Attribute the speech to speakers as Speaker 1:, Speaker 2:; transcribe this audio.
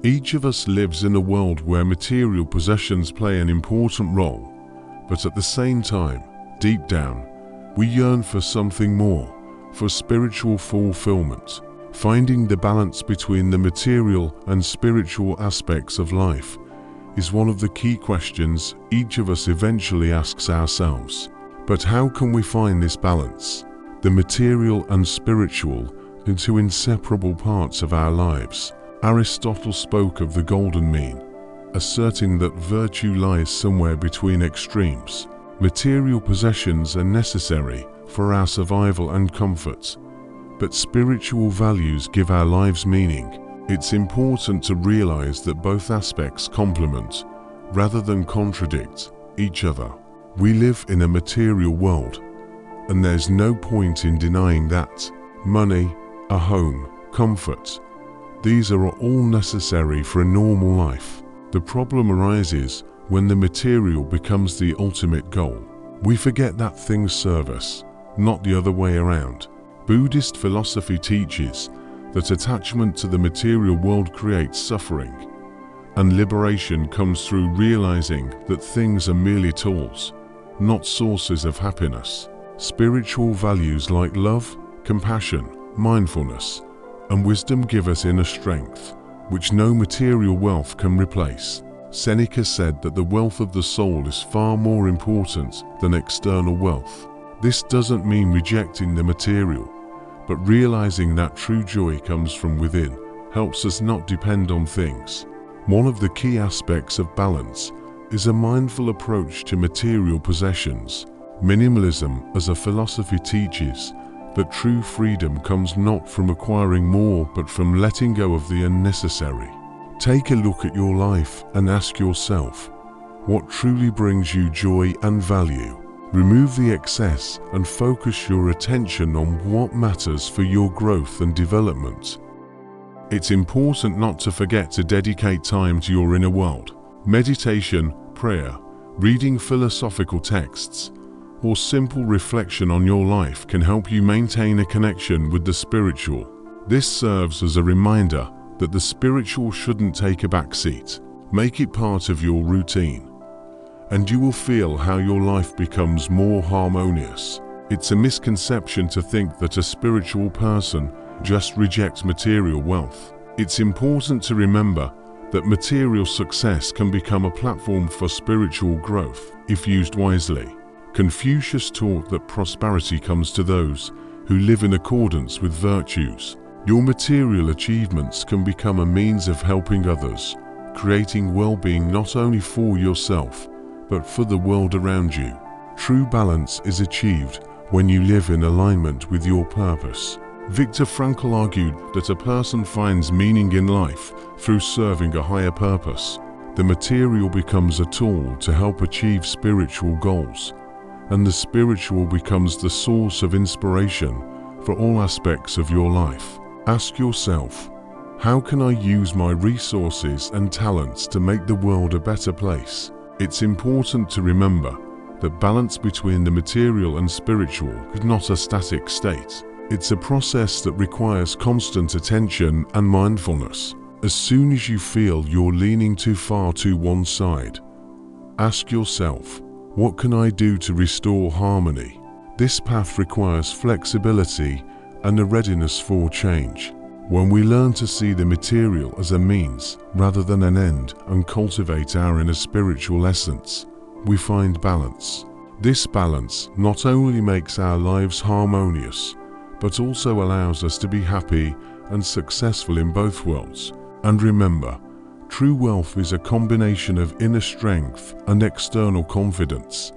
Speaker 1: Each of us lives in a world where material possessions play an important role, but at the same time, deep down, we yearn for something more, for spiritual fulfillment. Finding the balance between the material and spiritual aspects of life is one of the key questions each of us eventually asks ourselves. But how can we find this balance? The material and spiritual are two inseparable parts of our lives. Aristotle spoke of the golden mean, asserting that virtue lies somewhere between extremes. Material possessions are necessary for our survival and comfort, but spiritual values give our lives meaning. It's important to realize that both aspects complement, rather than contradict, each other. We live in a material world, and there's no point in denying that. Money, a home, comfort, these are all necessary for a normal life. The problem arises when the material becomes the ultimate goal. We forget that things serve us, not the other way around. Buddhist philosophy teaches that attachment to the material world creates suffering, and liberation comes through realizing that things are merely tools, not sources of happiness. Spiritual values like love, compassion, mindfulness, and wisdom give us inner strength, which no material wealth can replace. Seneca said that the wealth of the soul is far more important than external wealth. This doesn't mean rejecting the material, but realizing that true joy comes from within helps us not depend on things. One of the key aspects of balance is a mindful approach to material possessions. Minimalism as a philosophy teaches that true freedom comes not from acquiring more but from letting go of the unnecessary. Take a look at your life and ask yourself, what truly brings you joy and value? Remove the excess and focus your attention on what matters for your growth and development. It's important not to forget to dedicate time to your inner world. Meditation, prayer, reading philosophical texts, or simple reflection on your life can help you maintain a connection with the spiritual. This serves as a reminder that the spiritual shouldn't take a back seat. Make it part of your routine, and you will feel how your life becomes more harmonious. It's a misconception to think that a spiritual person just rejects material wealth. It's important to remember that material success can become a platform for spiritual growth if used wisely. Confucius taught that prosperity comes to those who live in accordance with virtues. Your material achievements can become a means of helping others, creating well-being not only for yourself, but for the world around you. True balance is achieved when you live in alignment with your purpose. Viktor Frankl argued that a person finds meaning in life through serving a higher purpose. The material becomes a tool to help achieve spiritual goals, and the spiritual becomes the source of inspiration for all aspects of your life. Ask yourself, how can I use my resources and talents to make the world a better place? It's important to remember that balance between the material and spiritual is not a static state. It's a process that requires constant attention and mindfulness. As soon as you feel you're leaning too far to one side, ask yourself, what can I do to restore harmony? This path requires flexibility and a readiness for change. When we learn to see the material as a means rather than an end and cultivate our inner spiritual essence, we find balance. This balance not only makes our lives harmonious, but also allows us to be happy and successful in both worlds. And remember, true wealth is a combination of inner strength and external confidence.